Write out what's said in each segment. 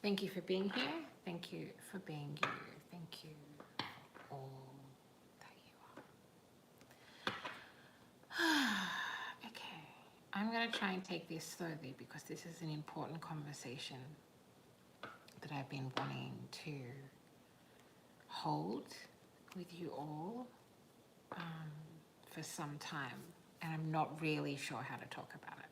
Thank you for being here. Thank you for being you. Thank you for all that you are. Okay, I'm going to try and take this slowly because this is an important conversation that I've been wanting to hold with you all for some time, and I'm not really sure how to talk about it.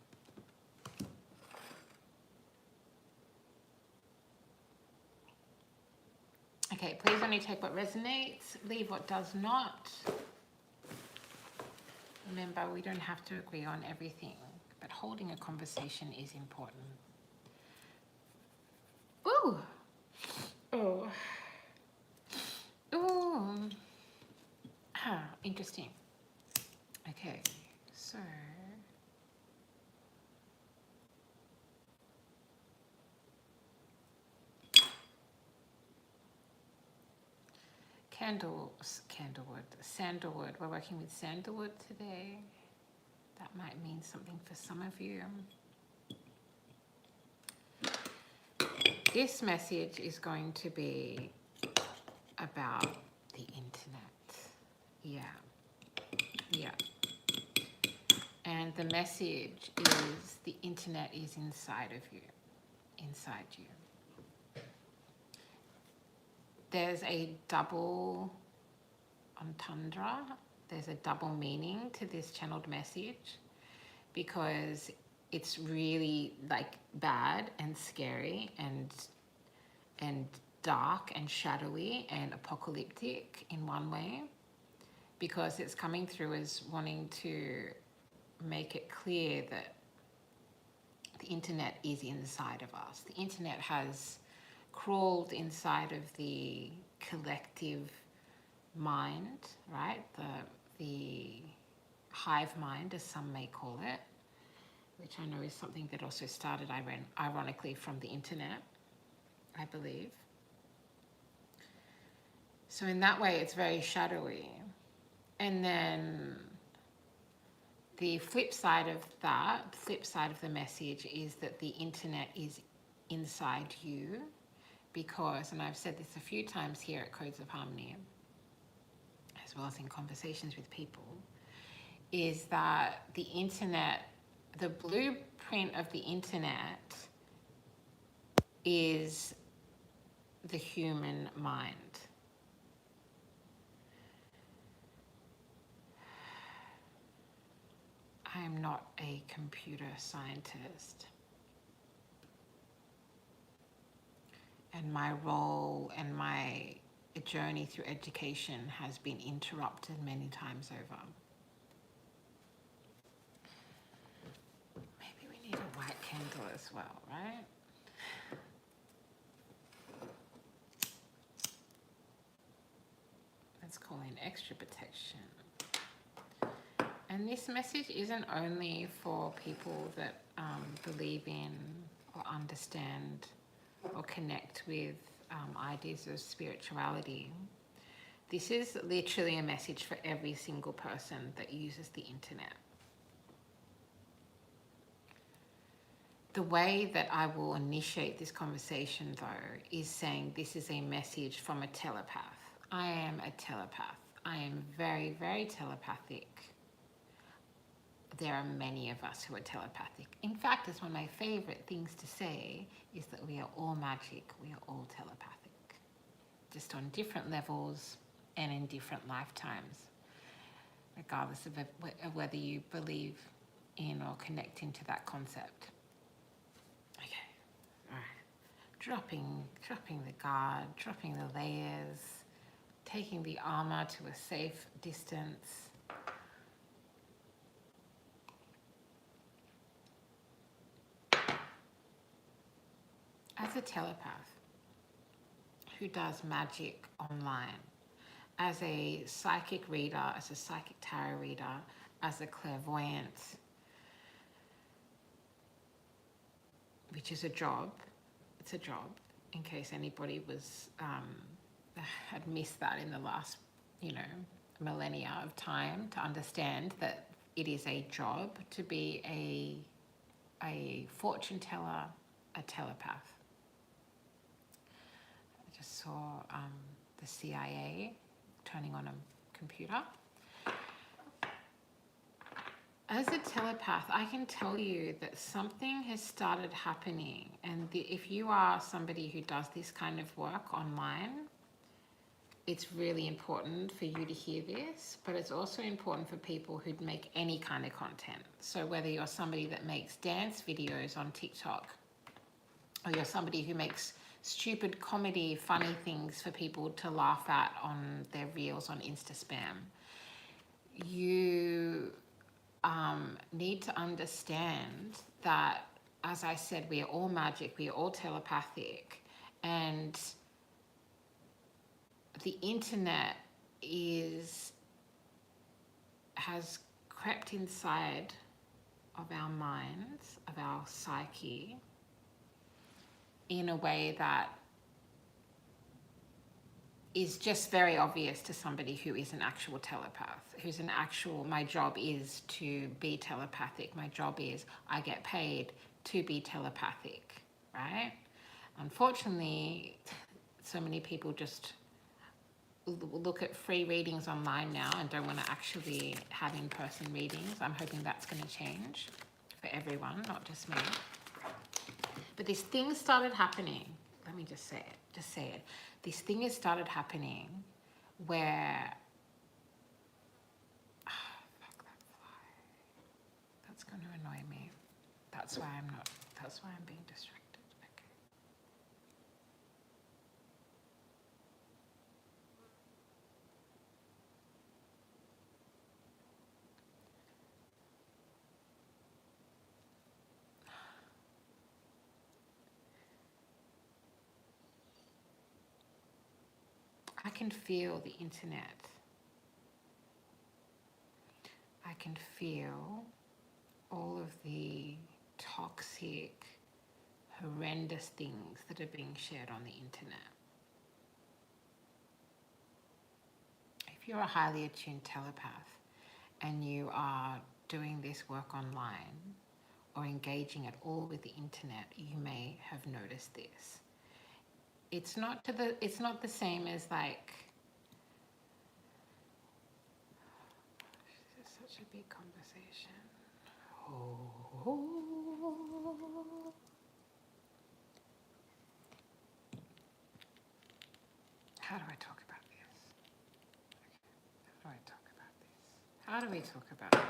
Okay, please only take what resonates, leave what does not. Remember, we don't have to agree on everything, but holding a conversation is important. Ooh. Oh. Ooh. Ah, interesting. Okay, so sandalwood. We're working with sandalwood today. That might mean something for some of you. This message is going to be about the internet. Yeah. And the message is the internet is inside of you, inside you. There's a double entendre, there's a double meaning to this channeled message because it's really like bad and scary and dark and shadowy and apocalyptic in one way, because it's coming through as wanting to make it clear that the internet is inside of us. The internet has crawled inside of the collective mind, right? The hive mind, as some may call it, which I know is something that also started, ironically, from the internet, I believe. So in that way, it's very shadowy. And then the flip side of that, the flip side of the message is that the internet is inside you because, and I've said this a few times here at Codes of Harmony, as well as in conversations with people, is that the internet, the blueprint of the internet is the human mind. I am not a computer scientist. And my role and my journey through education has been interrupted many times over. Maybe we need a white candle as well, right? Let's call in extra protection. And this message isn't only for people that believe in or understand or connect with ideas of spirituality. This is literally a message for every single person that uses the internet. The way that I will initiate this conversation, though, is saying this is a message from a telepath. I am a telepath. I am very, very telepathic. There are many of us who are telepathic. In fact, it's one of my favorite things to say is that we are all magic. We are all telepathic, just on different levels and in different lifetimes, regardless of whether you believe in or connect into that concept. Okay, all right. Dropping the guard, dropping the layers, taking the armor to a safe distance. As a telepath who does magic online, as a psychic reader, as a psychic tarot reader, as a clairvoyant, which is a job, it's a job, in case anybody was had missed that in the last, millennia of time, to understand that it is a job to be a fortune teller, a telepath. saw the CIA turning on a computer. As a telepath, I can tell you that something has started happening. And if you are somebody who does this kind of work online, it's really important for you to hear this, but it's also important for people who make any kind of content. So whether you're somebody that makes dance videos on TikTok, or you're somebody who makes stupid comedy, funny things for people to laugh at on their reels on Insta Spam, you need to understand that, as I said, we are all magic, we are all telepathic, and the internet has crept inside of our minds, of our psyche, in a way that is just very obvious to somebody who is an actual telepath, who's an actual, my job is to be telepathic. My job is, I get paid to be telepathic, right? Unfortunately, so many people just look at free readings online now and don't want to actually have in-person readings. I'm hoping that's going to change for everyone, not just me. But this thing started happening. Let me just say it. This thing has started happening where, fuck that fly. That's going to annoy me. That's why I'm being distracted. Okay. I can feel the internet. I can feel all of the toxic, horrendous things that are being shared on the internet. If you're a highly attuned telepath and you are doing this work online or engaging at all with the internet, you may have noticed this. It's not the same as like, this is such a big conversation. How do I talk about this? How do we talk about this?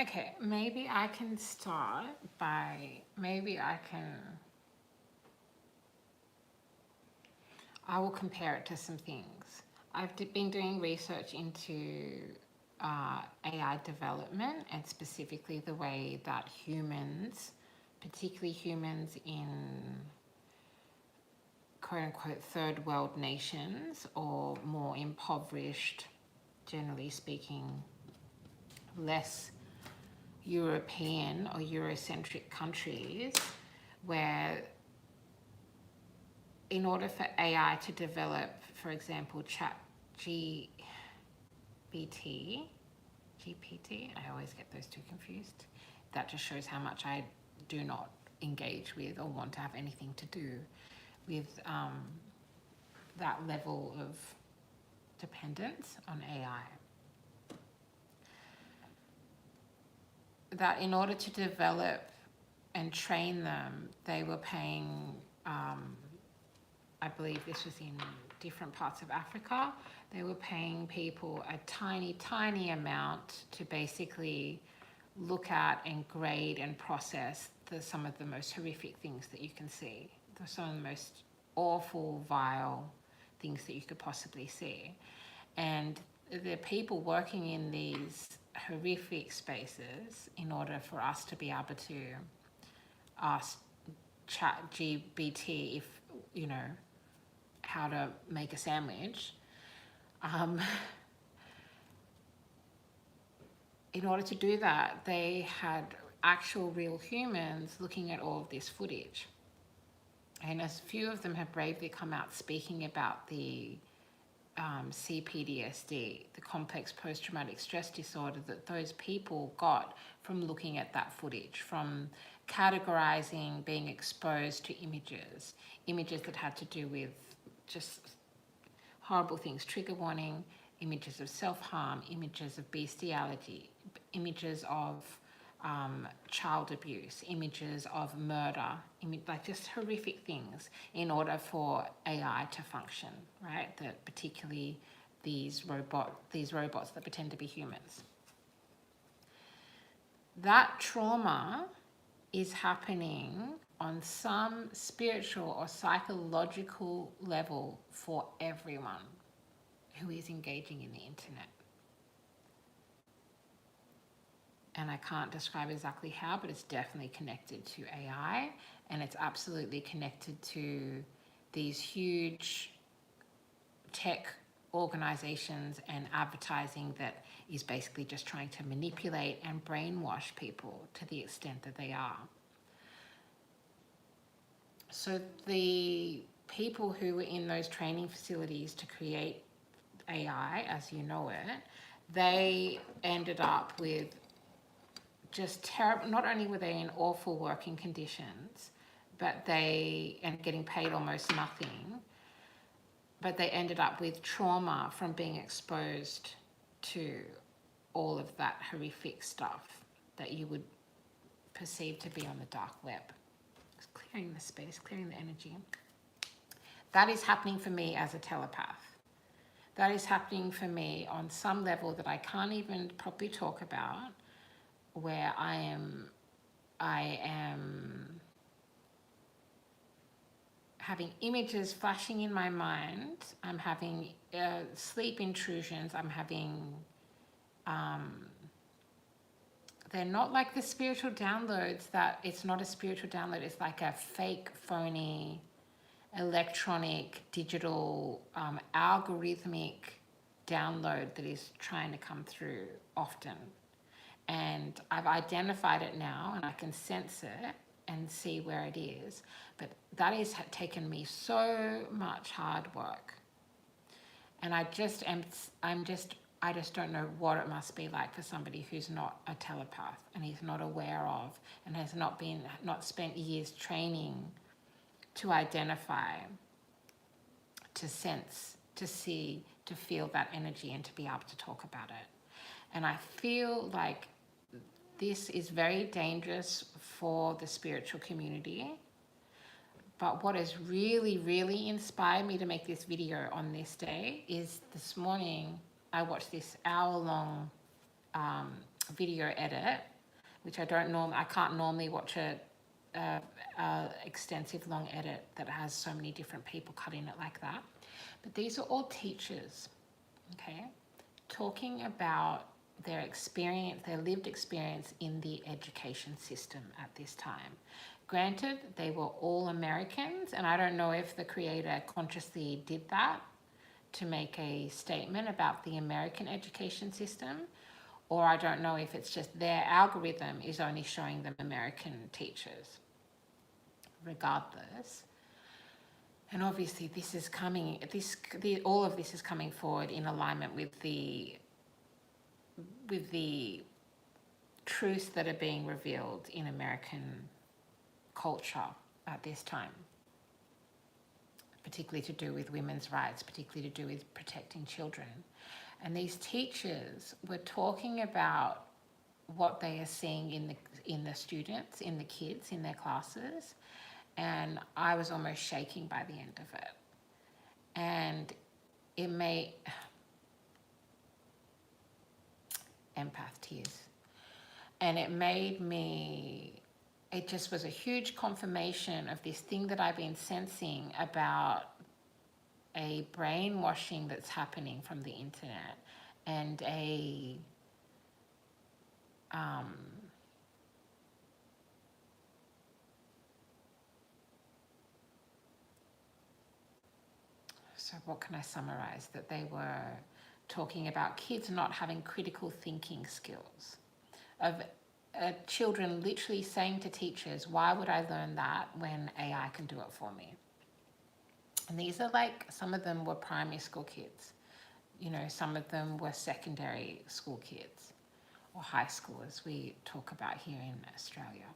Okay, maybe I can start by, I will compare it to some things. I've been doing research into AI development, and specifically the way that humans, particularly humans in quote unquote third world nations or more impoverished, generally speaking, less European or Eurocentric countries, where in order for AI to develop, for example, GPT, I always get those two confused. That just shows how much I do not engage with or want to have anything to do with that level of dependence on AI. That in order to develop and train them, they were paying, I believe this was in different parts of Africa, they were paying people a tiny, tiny amount to basically look at and grade and process some of the most horrific things that you can see. Some of the most awful, vile things that you could possibly see. And the people working in these horrific spaces in order for us to be able to ask chat GBT if, you know, how to make a sandwich. In order to do that, they had actual real humans looking at all of this footage. And as few of them have bravely come out speaking about the CPTSD, the complex post-traumatic stress disorder that those people got from looking at that footage, from categorizing, being exposed to images that had to do with just horrible things, trigger warning, images of self-harm, images of bestiality, images of child abuse, images of murder, like just horrific things in order for AI to function, right? That particularly these robots that pretend to be humans. That trauma is happening on some spiritual or psychological level for everyone who is engaging in the internet. And I can't describe exactly how, but it's definitely connected to AI, and it's absolutely connected to these huge tech organizations and advertising that is basically just trying to manipulate and brainwash people to the extent that they are. So the people who were in those training facilities to create AI as you know it, they ended up with just terrible. Not only were they in awful working conditions, but and getting paid almost nothing, but they ended up with trauma from being exposed to all of that horrific stuff that you would perceive to be on the dark web. Just clearing the space, clearing the energy. That is happening for me as a telepath. That is happening for me on some level that I can't even properly talk about, where I am having images flashing in my mind. I'm having sleep intrusions. I'm having, they're not like the spiritual downloads that, it's not a spiritual download. It's like a fake, phony, electronic, digital, algorithmic download that is trying to come through often. And I've identified it now and I can sense it and see where it is. But that has taken me so much hard work. And I just don't know what it must be like for somebody who's not a telepath and is not aware of and has not spent years training to identify, to sense, to see, to feel that energy and to be able to talk about it. And I feel like this is very dangerous for the spiritual community. But what has really, really inspired me to make this video on this day is this morning I watched this hour-long video edit, which I can't normally watch a extensive long edit that has so many different people cutting it like that. But these are all teachers, okay, talking about their experience, their lived experience in the education system at this time. Granted, they were all Americans, and I don't know if the creator consciously did that to make a statement about the American education system, or I don't know if it's just their algorithm is only showing them American teachers. Regardless, and obviously this is coming, all of this is coming forward in alignment with the truths that are being revealed in American culture at this time, particularly to do with women's rights, particularly to do with protecting children. And these teachers were talking about what they are seeing in the students, in the kids, in their classes, and I was almost shaking by the end of it. And it made empath tears. And it just was a huge confirmation of this thing that I've been sensing about a brainwashing that's happening from the internet and a um, so what can I summarize? That they were talking about kids not having critical thinking skills, of children literally saying to teachers, why would I learn that when AI can do it for me? And these are like, some of them were primary school kids, you know, some of them were secondary school kids or high school, as we talk about here in Australia.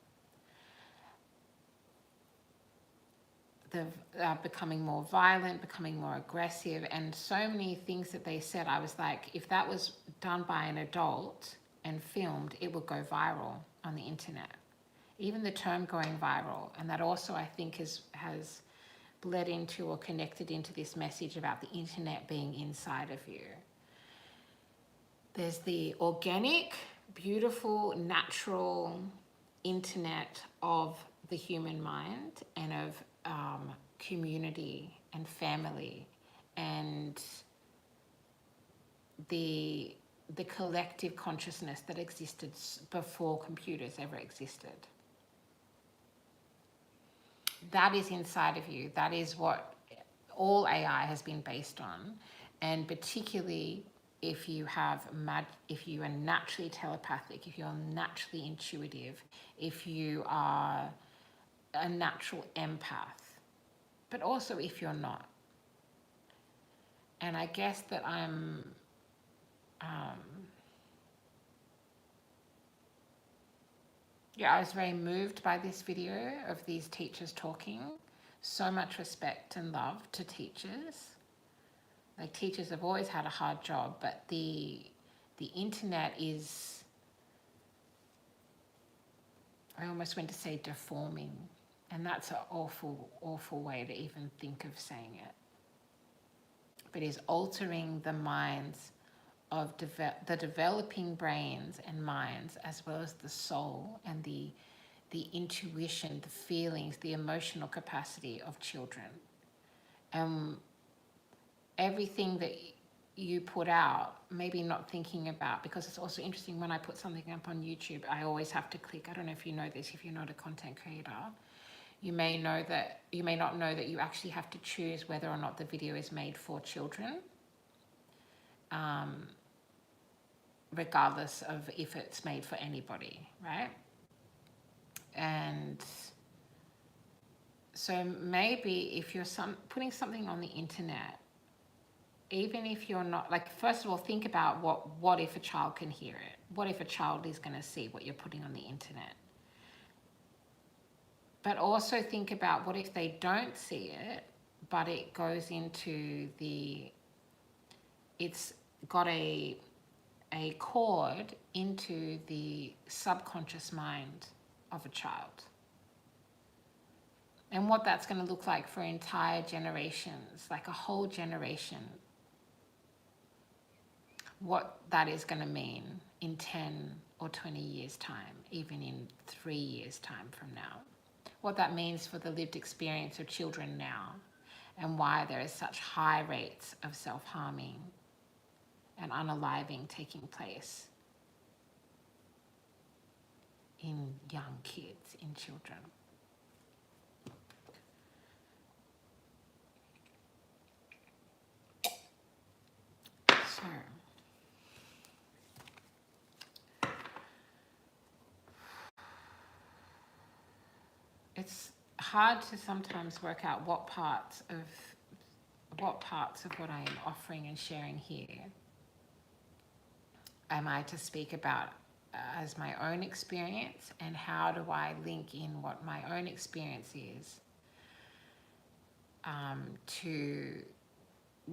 They're becoming more violent, becoming more aggressive, and so many things that they said. I was like, if that was done by an adult and filmed, it would go viral on the internet. Even the term going viral, and that also I think has bled into or connected into this message about the internet being inside of you. There's the organic, beautiful, natural internet of the human mind and of community and family and the collective consciousness that existed before computers ever existed. That is inside of you. That is what all AI has been based on, and particularly if you are naturally telepathic, if you're naturally intuitive, if you are a natural empath, but also if you're not. And I guess that I was very moved by this video of these teachers talking. So much respect and love to teachers. Like, teachers have always had a hard job, but the internet is, I almost went to say deforming, and that's an awful, awful way to even think of saying it. But is altering the minds of the developing brains and minds, as well as the soul and the intuition, the feelings, the emotional capacity of children. Everything that you put out, maybe not thinking about, because it's also interesting when I put something up on YouTube, I always have to click. I don't know if you know this, if you're not a content creator. You may not know that you actually have to choose whether or not the video is made for children, regardless of if it's made for anybody, right? And so maybe if you're putting something on the internet, even if you're not, like, first of all, think about what if a child can hear it? What if a child is going to see what you're putting on the internet? But also think about what if they don't see it, but it goes into it's got a cord into the subconscious mind of a child. And what that's going to look like for entire generations, like a whole generation. What that is going to mean in 10 or 20 years' time, even in 3 years' time from now. What that means for the lived experience of children now, and why there is such high rates of self-harming and unaliving taking place in young kids, in children. So, it's hard to sometimes work out what parts of what I am offering and sharing here am I to speak about as my own experience, and how do I link in what my own experience is to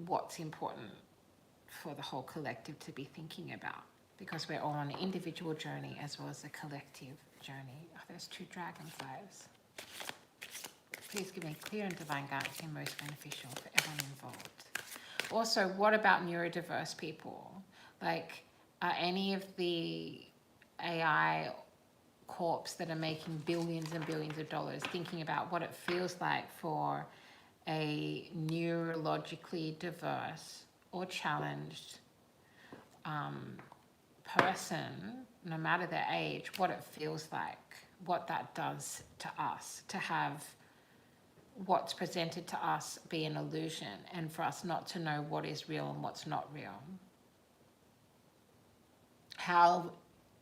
what's important for the whole collective to be thinking about, because we're all on an individual journey as well as a collective journey. Oh, there's 2 dragonflies. Please give me clear and divine guidance and most beneficial for everyone involved. Also, what about neurodiverse people? Like, are any of the AI corps that are making billions and billions of dollars thinking about what it feels like for a neurologically diverse or challenged person, no matter their age, what it feels like, what that does to us, to have what's presented to us be an illusion, and for us not to know what is real and what's not real. How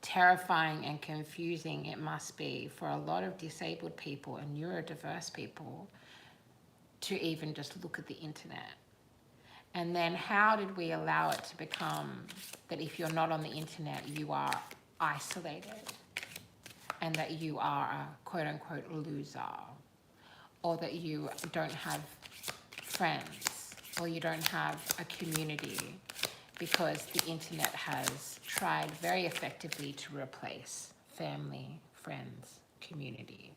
terrifying and confusing it must be for a lot of disabled people and neurodiverse people to even just look at the internet. And then how did we allow it to become that if you're not on the internet, you are isolated and that you are a quote unquote loser, or that you don't have friends, or you don't have a community, because the internet has tried very effectively to replace family, friends, community,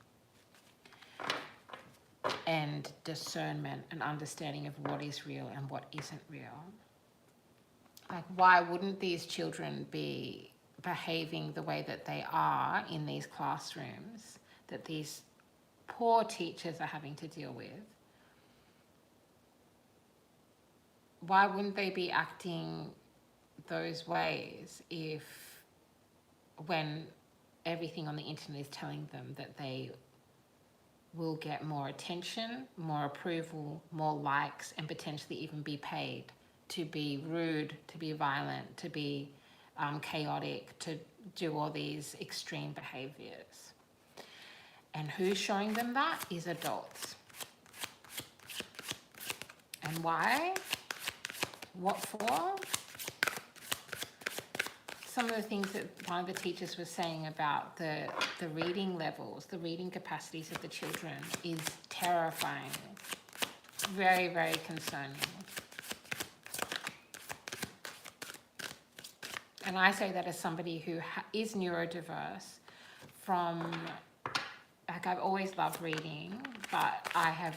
and discernment and understanding of what is real and what isn't real. Like, why wouldn't these children be behaving the way that they are in these classrooms that these poor teachers are having to deal with? Why wouldn't they be acting those ways if, when everything on the internet is telling them that they will get more attention, more approval, more likes, and potentially even be paid to be rude, to be violent, to be chaotic, to do all these extreme behaviors? And who's showing them that is adults. And why? What for? Some of the things that one of the teachers was saying about the reading levels, the reading capacities of the children is terrifying. Very, very concerning. And I say that as somebody who is neurodiverse from, like, I've always loved reading, but I had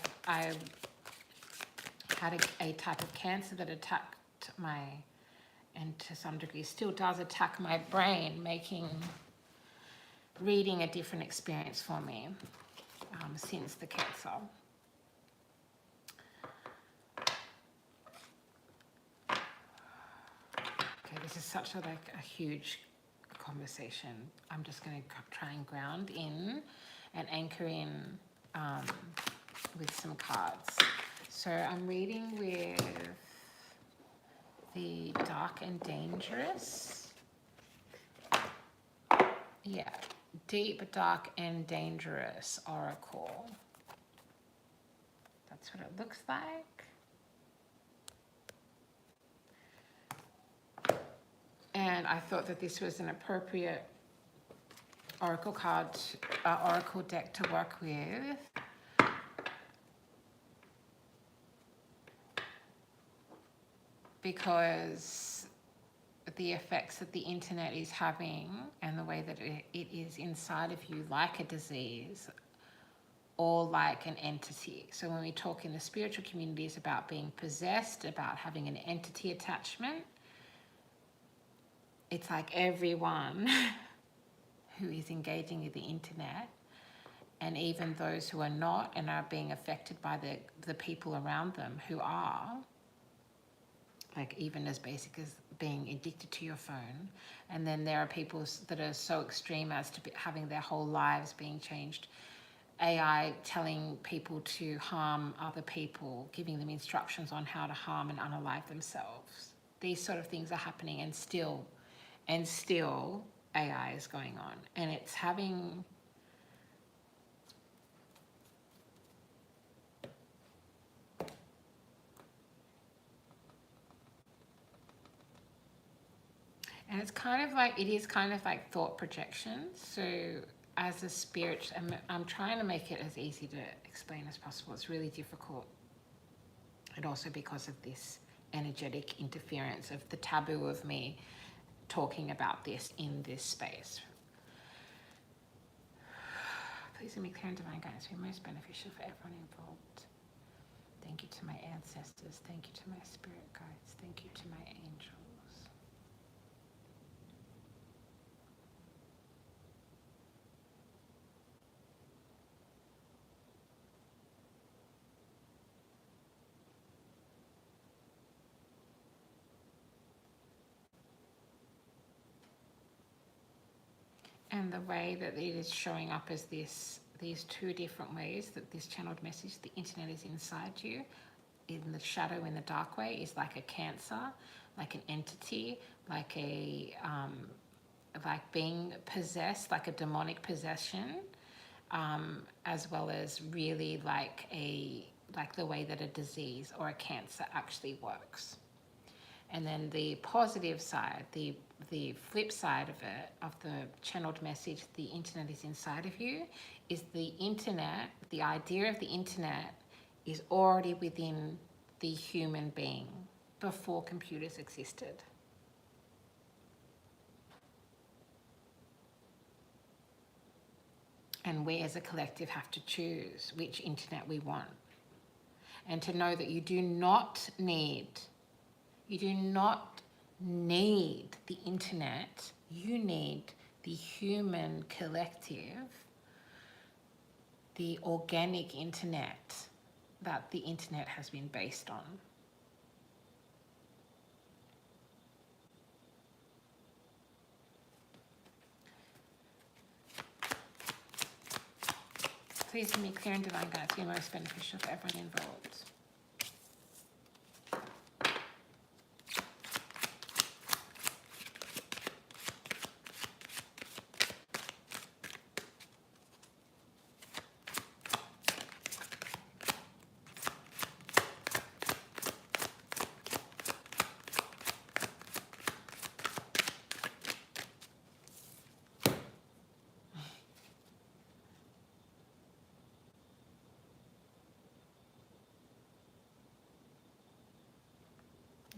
a type of cancer that attacked my, and to some degree still does attack my brain, making reading a different experience for me since the cancer. Okay, this is such a huge conversation. I'm just going to try and ground in and anchor in with some cards. So I'm reading with the Dark and Dangerous. Yeah, Deep, Dark and Dangerous Oracle. That's what it looks like. And I thought that this was an appropriate oracle card, oracle deck to work with. Because the effects that the internet is having and the way that it is inside of you, like a disease or like an entity. So when we talk in the spiritual communities about being possessed, about having an entity attachment, it's like everyone who is engaging with the internet, and even those who are not and are being affected by the people around them who are, like even as basic as being addicted to your phone. And then there are people that are so extreme as to be having their whole lives being changed. AI telling people to harm other people, giving them instructions on how to harm and unalive themselves. These sort of things are happening, and still AI is going on. And it's having and it's kind of like, it is kind of like thought projection. So as a spirit, I'm trying to make it as easy to explain as possible. It's really difficult. And also because of this energetic interference of the taboo of me talking about this in this space. Please let me clear and divine guidance be most beneficial for everyone involved. Thank you to my ancestors. Thank you to my spirit guides. Thank you to my angels. And the way that it is showing up as these two different ways that this channeled message, the internet is inside you, in the shadow, in the dark way, is like a cancer, like an entity, like a like being possessed, like a demonic possession, as well as really like the way that a disease or a cancer actually works. And then the positive side, the flip side of it, of the channeled message, the internet is inside of you, is the internet, the idea of the internet is already within the human being before computers existed. And we as a collective have to choose which internet we want. And to know that you do not need the internet, you need the human collective, the organic internet that the internet has been based on. Please give me clear and divine guidance to be most beneficial for everyone involved.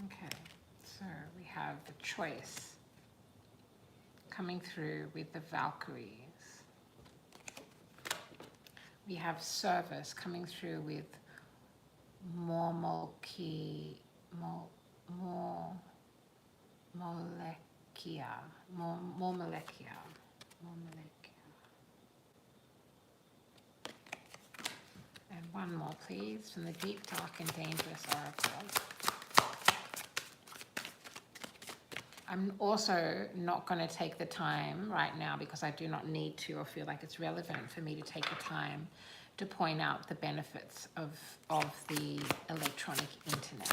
Okay, so we have the choice coming through with the Valkyries. We have service coming through with Molekia. And one more, please, from the deep, dark, and dangerous oracle. I'm also not going to take the time right now, because I do not need to or feel like it's relevant for me to take the time to point out the benefits of the electronic internet.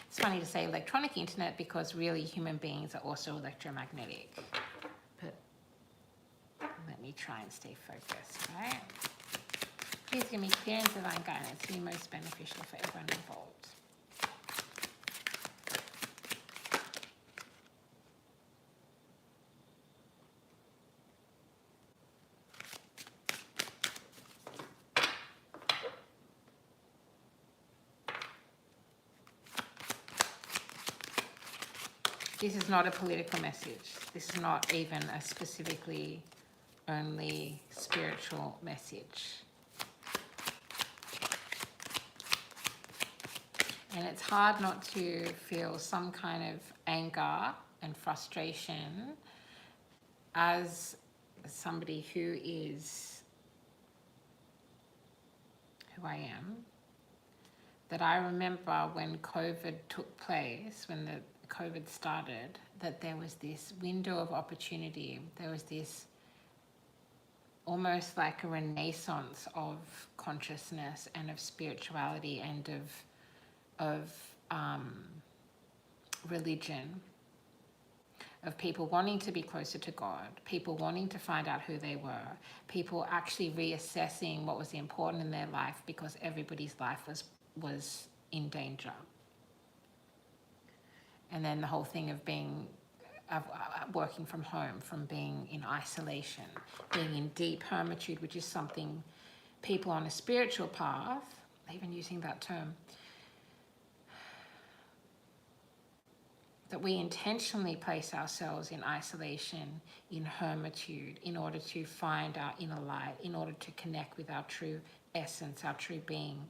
It's funny to say electronic internet because really human beings are also electromagnetic. But let me try and stay focused, right? Please give me clear and divine guidance to be most beneficial for everyone involved. This is not a political message. This is not even a specifically only spiritual message. And it's hard not to feel some kind of anger and frustration as somebody who I am. That I remember when COVID took place, when the COVID started, that there was this window of opportunity. There was this almost like a renaissance of consciousness and of spirituality and of religion, of people wanting to be closer to God, people wanting to find out who they were, people actually reassessing what was important in their life because everybody's life was in danger. And then the whole thing of working from home, from being in isolation, being in deep hermitude, which is something people on a spiritual path, even using that term, that we intentionally place ourselves in isolation, in hermitude, in order to find our inner light, in order to connect with our true essence, our true being,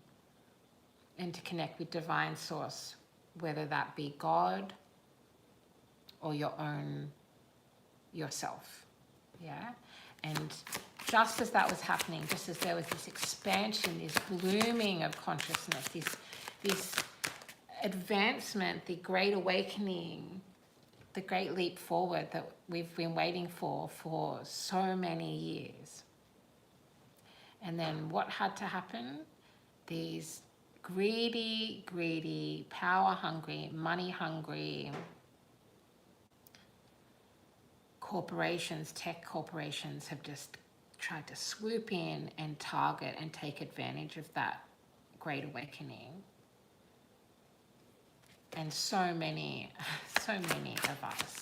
and to connect with divine source, whether that be God or yourself, yeah? And just as that was happening, just as there was this expansion, this blooming of consciousness, this advancement, the great awakening the great leap forward that we've been waiting for so many years. And then what had to happen? These greedy, power hungry, money hungry corporations, tech corporations, have just tried to swoop in and target and take advantage of that great awakening. And so many of us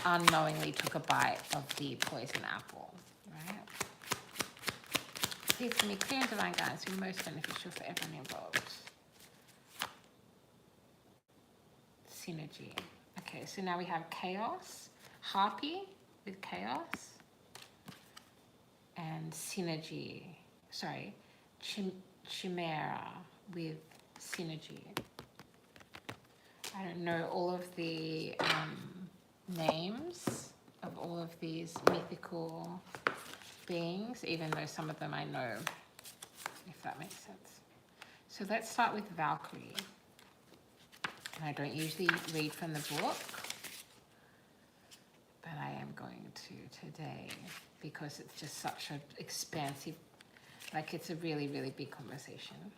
unknowingly took a bite of the poison apple, right? Please for me, clear and divine guidance be most beneficial for everyone involved. Synergy. Okay, so now we have chaos, harpy with chaos, and synergy. Sorry, chimera with synergy. I don't know all of the names of all of these mythical beings, even though some of them I know, if that makes sense. So let's start with Valkyrie. And I don't usually read from the book, but I am going to today because it's just such an expansive, like it's a really big conversation.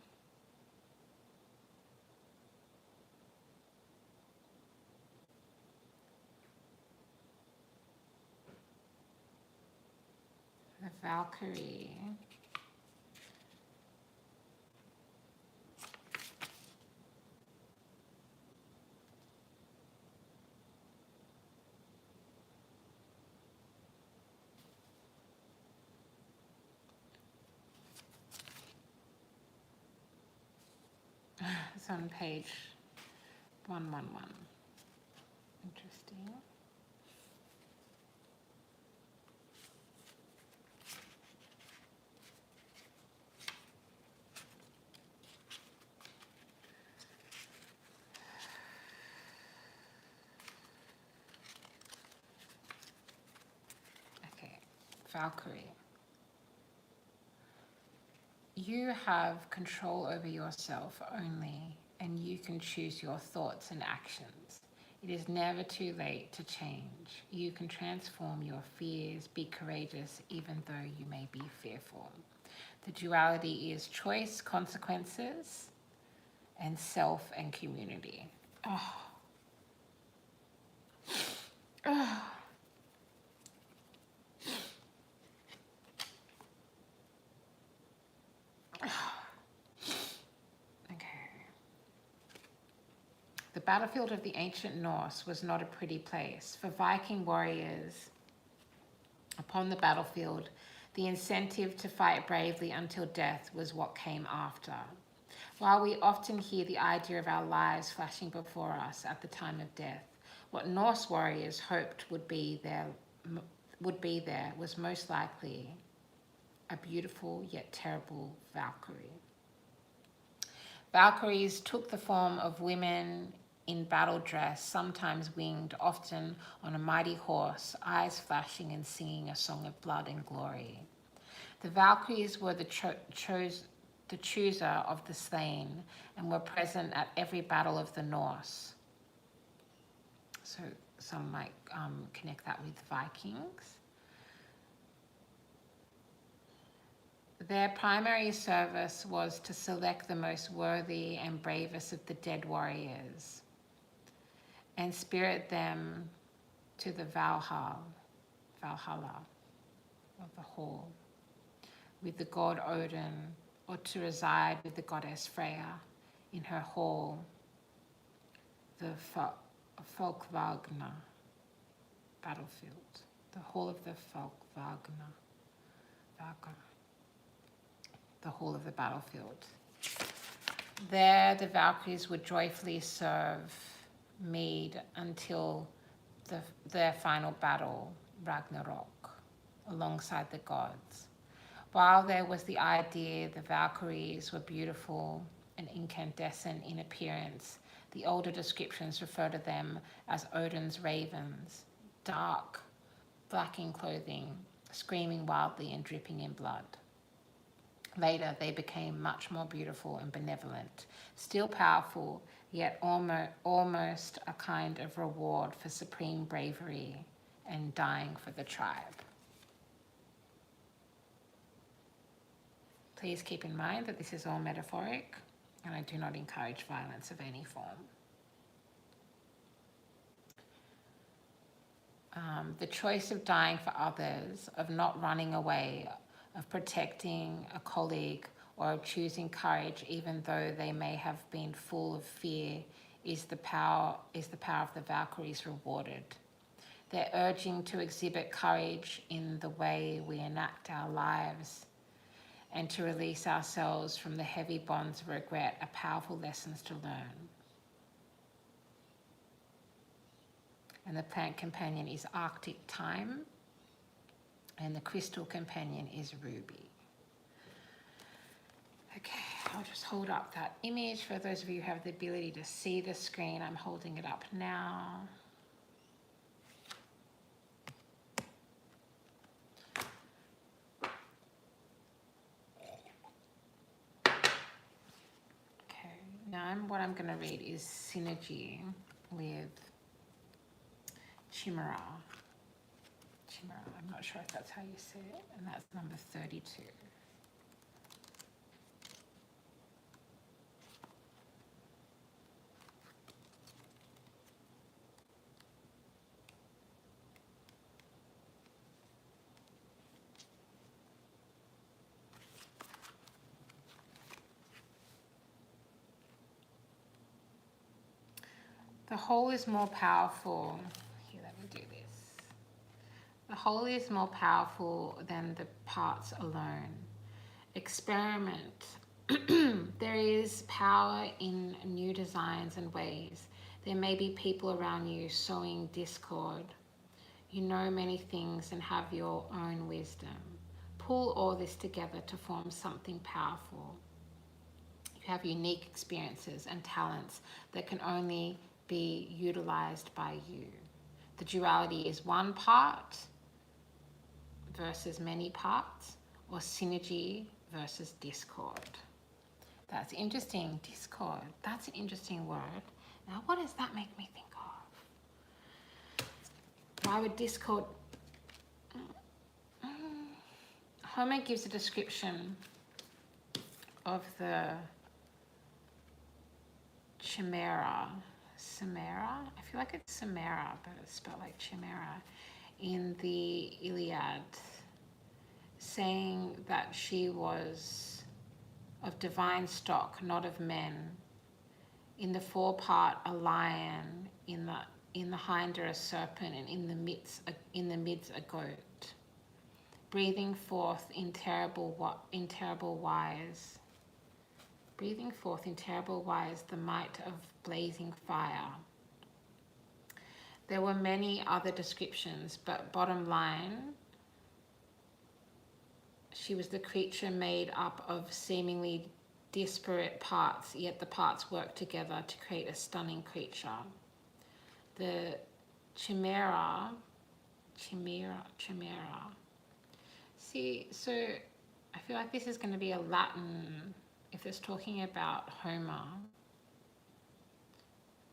The Valkyrie. It's on page 111. Interesting. Okay, Valkyrie. You have control over yourself only, and you can choose your thoughts and actions. It is never too late to change. You can transform your fears, be courageous, even though you may be fearful. The duality is choice, consequences, and self and community. Oh. Oh. The battlefield of the ancient Norse was not a pretty place. For Viking warriors, upon the battlefield, the incentive to fight bravely until death was what came after. While we often hear the idea of our lives flashing before us at the time of death, what Norse warriors hoped would be there was most likely a beautiful yet terrible Valkyrie. Valkyries took the form of women in battle dress, sometimes winged, often on a mighty horse, eyes flashing and singing a song of blood and glory. The Valkyries were the chooser of the slain and were present at every battle of the Norse. So some might connect that with Vikings. Their primary service was to select the most worthy and bravest of the dead warriors and spirit them to the Valhalla of the hall with the god Odin, or to reside with the goddess Freya in her hall, the Folkvagna battlefield, the hall of the Folkvagna, the hall of the battlefield. There, the Valkyries would joyfully serve mead until their final battle, Ragnarok, alongside the gods. While there was the idea the Valkyries were beautiful and incandescent in appearance, the older descriptions refer to them as Odin's ravens, dark, black in clothing, screaming wildly and dripping in blood. Later, they became much more beautiful and benevolent, still powerful, yet almost a kind of reward for supreme bravery and dying for the tribe. Please keep in mind that this is all metaphoric, and I do not encourage violence of any form. The choice of dying for others, of not running away, of protecting a colleague, or of choosing courage even though they may have been full of fear, is the power of the Valkyries rewarded. Their urging to exhibit courage in the way we enact our lives and to release ourselves from the heavy bonds of regret are powerful lessons to learn. And the plant companion is Arctic Thyme, and the crystal companion is Ruby. Okay, I'll just hold up that image for those of you who have the ability to see the screen. I'm holding it up now. Okay, now what I'm going to read is Synergy with Chimera. I'm not sure if that's how you say it, and that's number 32. The whole is more powerful. Here, let me do this. The whole is more powerful than the parts alone. Experiment. There is power in new designs and ways. There may be people around you sowing discord. You know many things and have your own wisdom. Pull all this together to form something powerful. You have unique experiences and talents that can only be utilized by you. The duality is one part versus many parts, or synergy versus discord. That's interesting. Discord, that's an interesting word. Now, what does that make me think of? Why would discord... Homer gives a description of the chimera. I feel like it's Chimera, but it's spelled like chimera, in the Iliad, saying that she was of divine stock, not of men. In the forepart a lion, in the hinder a serpent, and in the midst a goat, breathing forth in terrible wise. Breathing forth in terrible wise the might of blazing fire. There were many other descriptions, but bottom line, she was the creature made up of seemingly disparate parts, yet the parts worked together to create a stunning creature. The chimera. See, so I feel like this is going to be a Latin. If it's talking about Homer,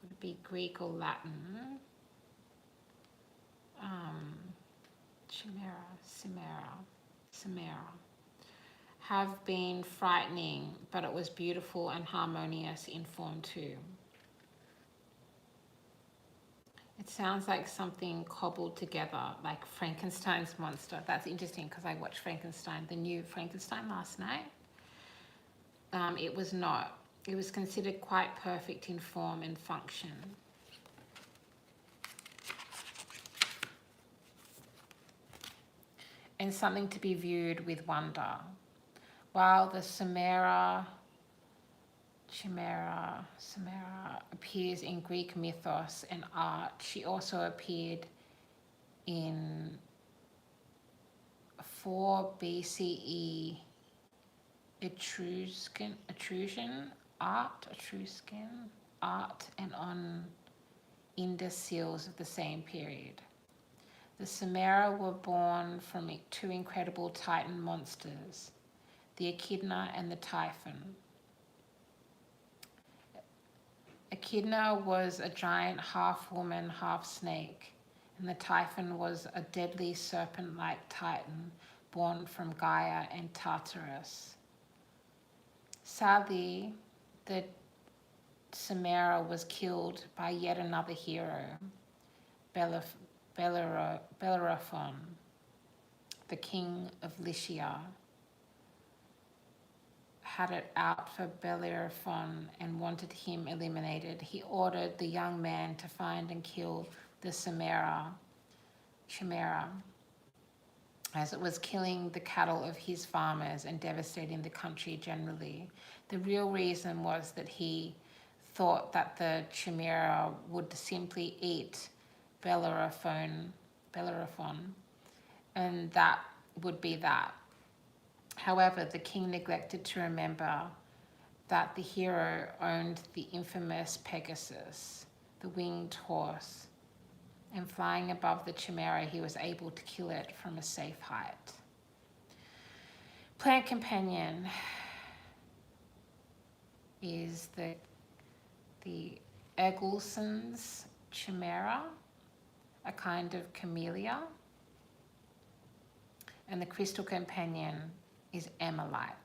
would it be Greek or Latin? Chimera. Have been frightening, but it was beautiful and harmonious in form too. It sounds like something cobbled together, like Frankenstein's monster. That's interesting because I watched Frankenstein, the new Frankenstein, last night. It was not. It was considered quite perfect in form and function. And something to be viewed with wonder. While the chimera appears in Greek mythos and art, she also appeared in 4 BCE Etruscan art and on Indus seals of the same period. The Chimera were born from 2 incredible Titan monsters. the echidna and the typhon. Echidna was a giant half woman, half snake, and the typhon was a deadly serpent-like titan born from Gaia and Tartarus. Sadly, the Chimera was killed by yet another hero, Bellerophon, the king of Lycia. Had it out for Bellerophon and wanted him eliminated. He ordered the young man to find and kill the Chimera, as it was killing the cattle of his farmers and devastating the country generally. The real reason was that he thought that the Chimera would simply eat Bellerophon, and that would be that. However, the king neglected to remember that the hero owned the infamous Pegasus, the winged horse, and flying above the Chimera, he was able to kill it from a safe height. Plant companion is the Eggleson's Chimera, a kind of camellia, and the crystal companion is Emelite.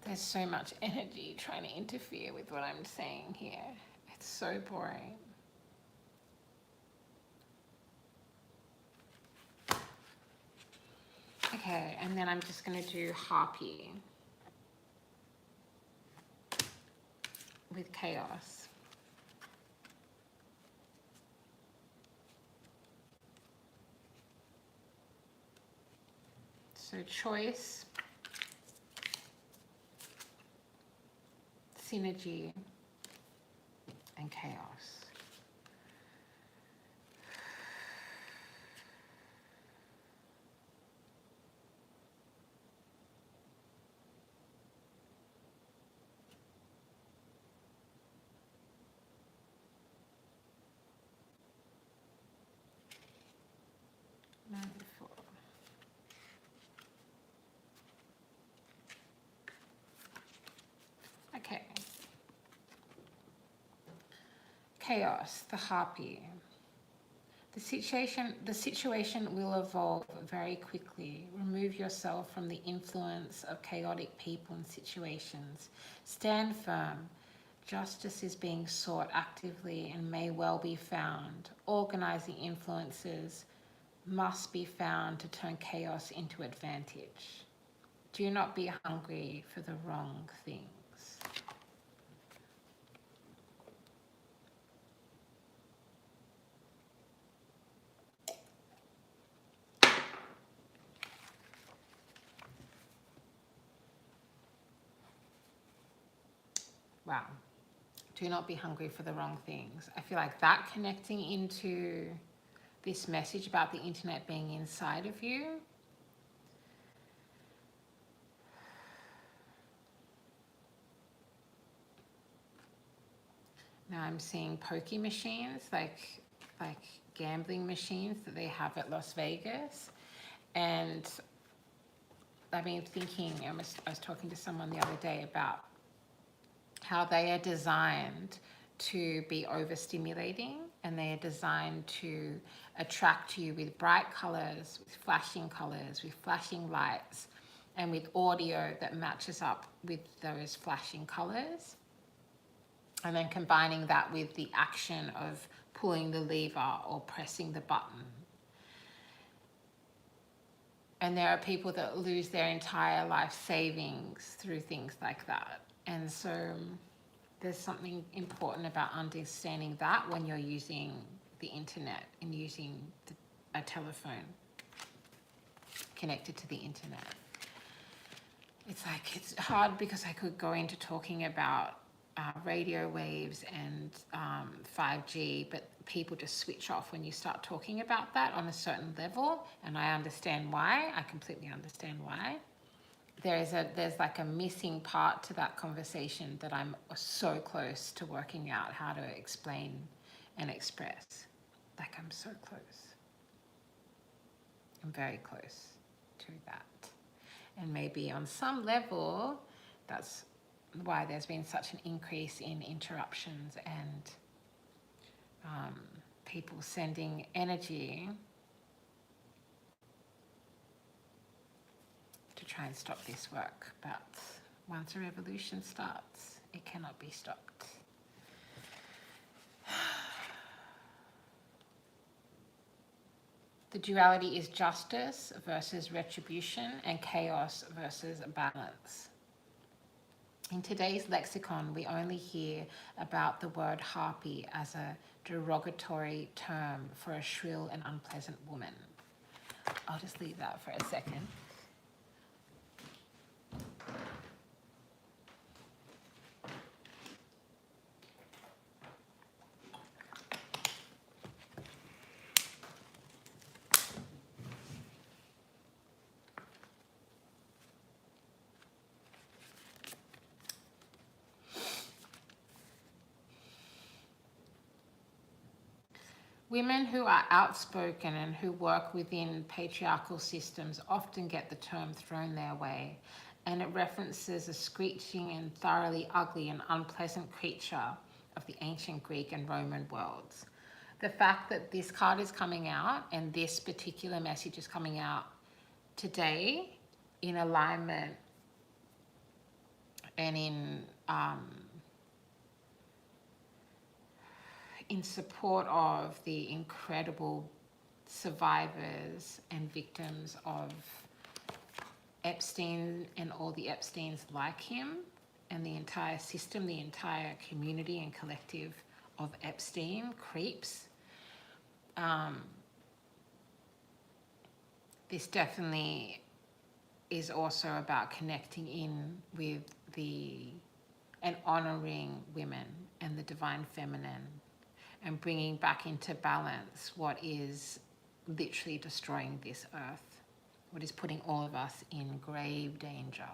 There's so much energy trying to interfere with what I'm saying here. It's so boring. Okay, and then I'm just going to do Harpy with Chaos. So choice, synergy, and chaos. Okay. Chaos, the Harpy. The situation will evolve very quickly. Remove yourself from the influence of chaotic people and situations. Stand firm. Justice is being sought actively and may well be found. Organizing influences must be found to turn chaos into advantage. Do not be hungry for the wrong things. Wow. Do not be hungry for the wrong things. I feel like that connecting into this message about the internet being inside of you. Now I'm seeing pokie machines, like gambling machines that they have at Las Vegas. And I've been thinking, I was talking to someone the other day about how they are designed to be overstimulating, and they are designed to attract you with bright colors, with flashing lights, and with audio that matches up with those flashing colors. And then combining that with the action of pulling the lever or pressing the button. And there are people that lose their entire life savings through things like that. And so there's something important about understanding that when you're using the internet and using a telephone connected to the internet. It's like, it's hard because I could go into talking about radio waves and 5G, but people just switch off when you start talking about that on a certain level, and I understand why. I completely understand why. There's like a missing part to that conversation that I'm so close to working out how to explain and express. Like, I'm so close. I'm very close to that. And maybe on some level, that's why there's been such an increase in interruptions and people sending energy to try and stop this work. But once a revolution starts, it cannot be stopped. The duality is justice versus retribution and chaos versus balance. In today's lexicon, we only hear about the word harpy as a derogatory term for a shrill and unpleasant woman. I'll just leave that for a second. Women who are outspoken and who work within patriarchal systems often get the term thrown their way, and it references a screeching and thoroughly ugly and unpleasant creature of the ancient Greek and Roman worlds. The fact that this card is coming out and this particular message is coming out today in alignment and in support of the incredible survivors and victims of Epstein and all the Epsteins like him, and the entire system, the entire community and collective of Epstein creeps. This definitely is also about connecting in with and honoring women and the divine feminine, and bringing back into balance what is literally destroying this earth, what is putting all of us in grave danger.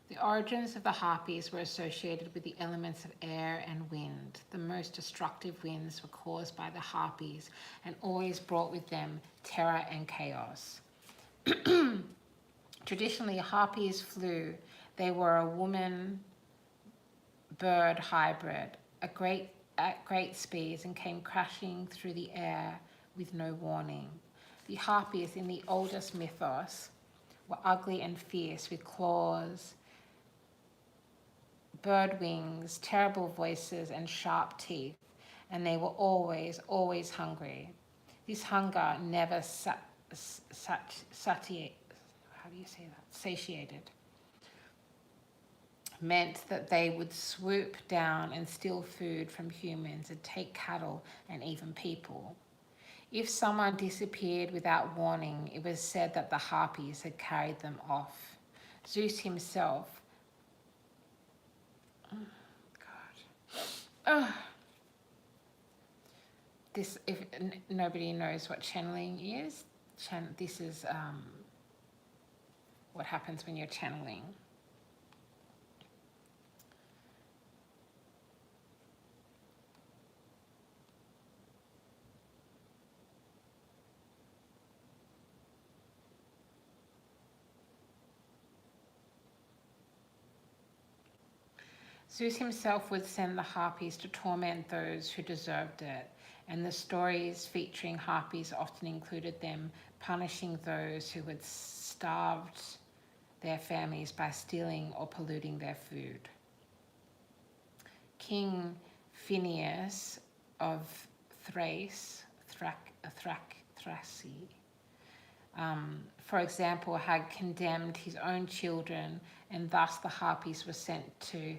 The origins of the harpies were associated with the elements of air and wind. The most destructive winds were caused by the harpies and always brought with them terror and chaos. Traditionally, harpies flew. They were a woman-bird hybrid at great speeds and came crashing through the air with no warning. The harpies in the oldest mythos were ugly and fierce with claws, bird wings, terrible voices, and sharp teeth, and they were always, always hungry. This hunger never satiated, meant that they would swoop down and steal food from humans and take cattle and even people. If someone disappeared without warning, it was said that the harpies had carried them off. Zeus himself, this, if nobody knows what channeling is, this is what happens when you're channeling. Zeus himself would send the harpies to torment those who deserved it, and the stories featuring harpies often included them punishing those who had starved their families by stealing or polluting their food. King Phineus of Thrace, for example, had condemned his own children, and thus the harpies were sent to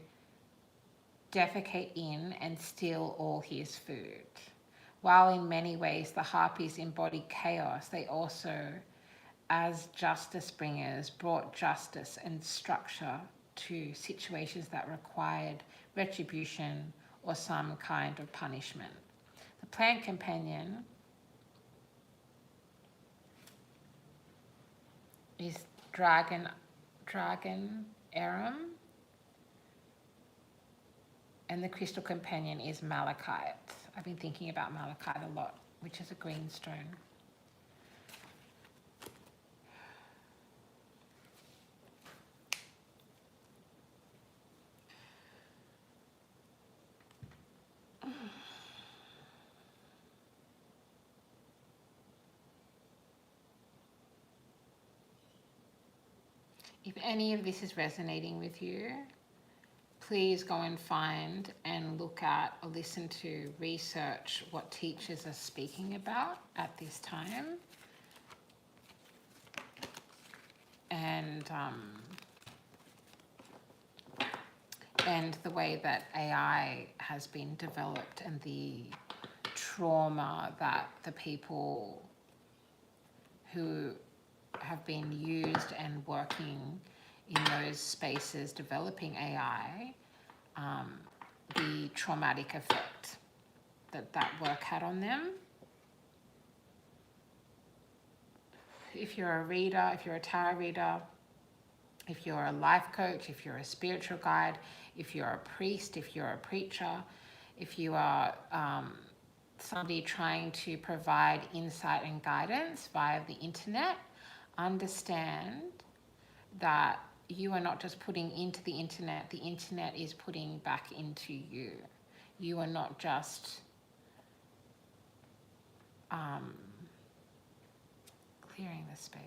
defecate in and steal all his food. While in many ways the harpies embodied chaos, they also, as justice bringers, brought justice and structure to situations that required retribution or some kind of punishment. The plant companion is Dragon Arum, And the crystal companion is malachite. I've been thinking about malachite a lot, which is a green stone. If any of this is resonating with you, please go and find and look at or listen to, research what teachers are speaking about at this time. And the way that AI has been developed and the trauma that the people who have been used and working in those spaces developing AI, the traumatic effect that work had on them. If you're a reader, if you're a tarot reader, if you're a life coach, if you're a spiritual guide, if you're a priest, if you're a preacher, if you are somebody trying to provide insight and guidance via the internet, understand that you are not just putting into the internet is putting back into you. You are not just clearing the space.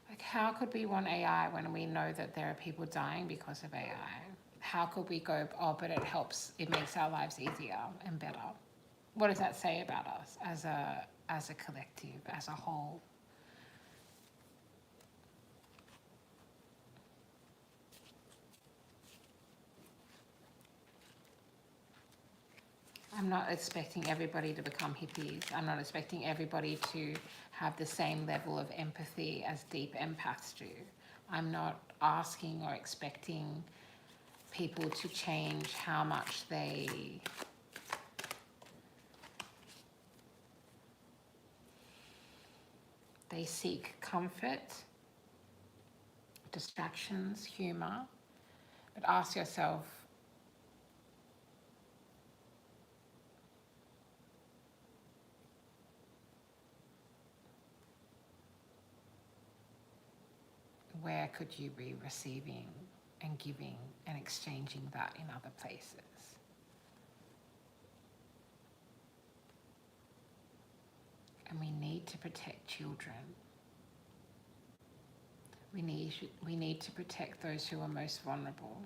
Like, how could we want AI when we know that there are people dying because of AI? How could we go, oh, but it helps, it makes our lives easier and better? What does that say about us as a collective, as a whole? I'm not expecting everybody to become hippies. I'm not expecting everybody to have the same level of empathy as deep empaths do. I'm not asking or expecting people to change how much they seek comfort, distractions, humor, but ask yourself, where could you be receiving and giving and exchanging that in other places? And we need to protect children. We need to protect those who are most vulnerable.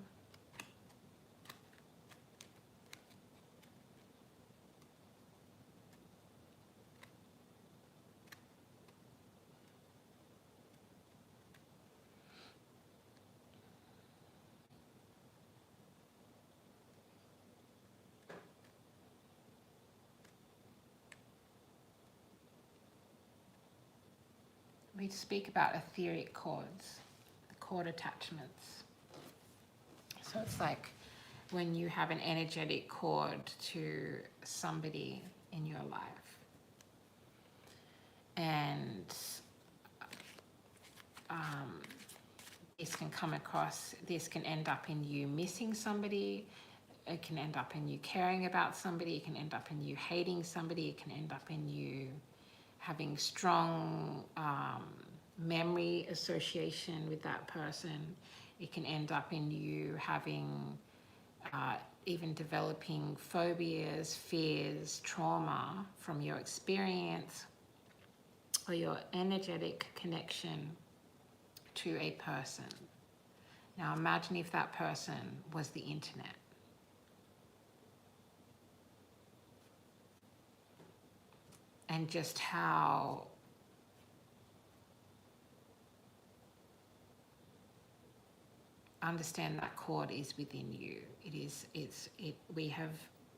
We speak about etheric cords, cord attachments. So it's like when you have an energetic cord to somebody in your life. And this can end up in you missing somebody. It can end up in you caring about somebody. It can end up in you hating somebody. It can end up in you having strong memory association with that person. It can end up in you having even developing phobias, fears, trauma from your experience or your energetic connection to a person. Now imagine if that person was the internet. And just how understand that cord is within you. We have,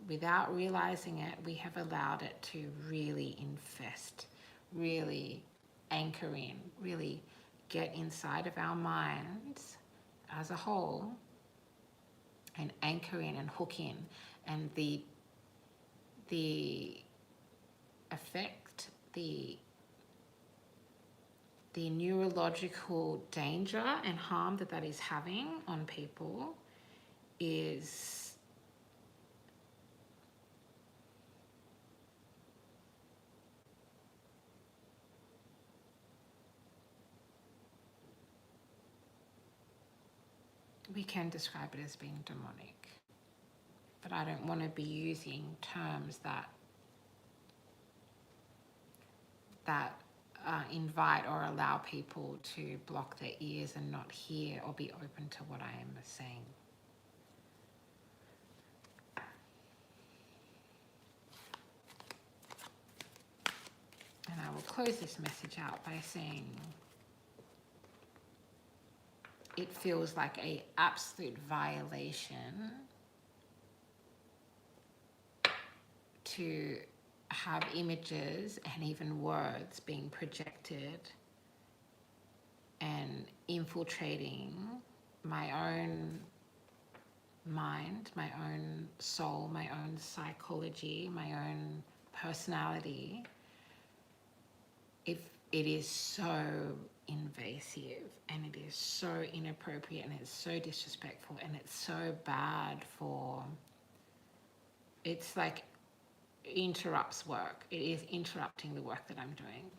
without realizing it, we have allowed it to really infest, really anchor in, really get inside of our minds as a whole and anchor in and hook in. And the effect, the the neurological danger and harm that that is having on people is we can describe it as being demonic. But I don't want to be using terms that invite or allow people to block their ears and not hear or be open to what I am saying. And I will close this message out by saying it feels like an absolute violation to have images and even words being projected and infiltrating my own mind, my own soul, my own psychology, my own personality. If it is so invasive and it is so inappropriate and it's so disrespectful and it's so bad for, it's like interrupts work. It is interrupting the work that I'm doing.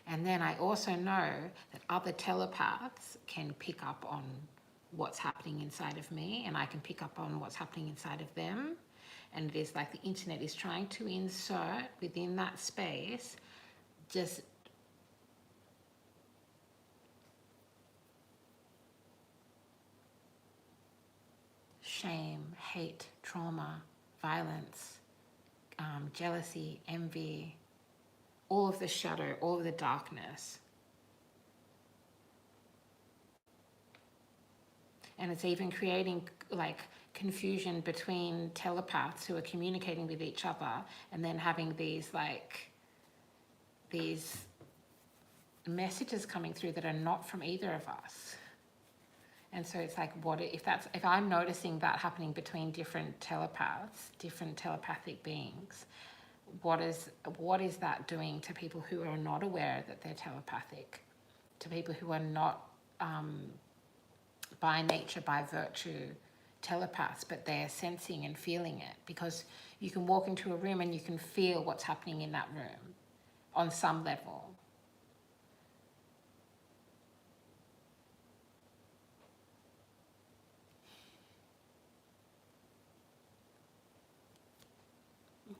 And then I also know that other telepaths can pick up on what's happening inside of me, and I can pick up on what's happening inside of them. And it is like the internet is trying to insert within that space just shame, hate, trauma, violence, jealousy, envy, all of the shadow, all of the darkness. And it's even creating like confusion between telepaths who are communicating with each other and then having these messages coming through that are not from either of us. And so it's like, what if I'm noticing that happening between different telepaths, different telepathic beings, what is that doing to people who are not aware that they're telepathic, to people who are not by nature, by virtue, telepaths, but they're sensing and feeling it? Because you can walk into a room and you can feel what's happening in that room on some level. Okay.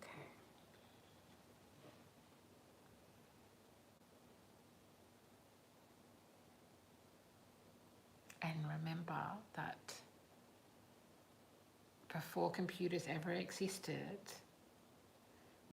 And remember that before computers ever existed,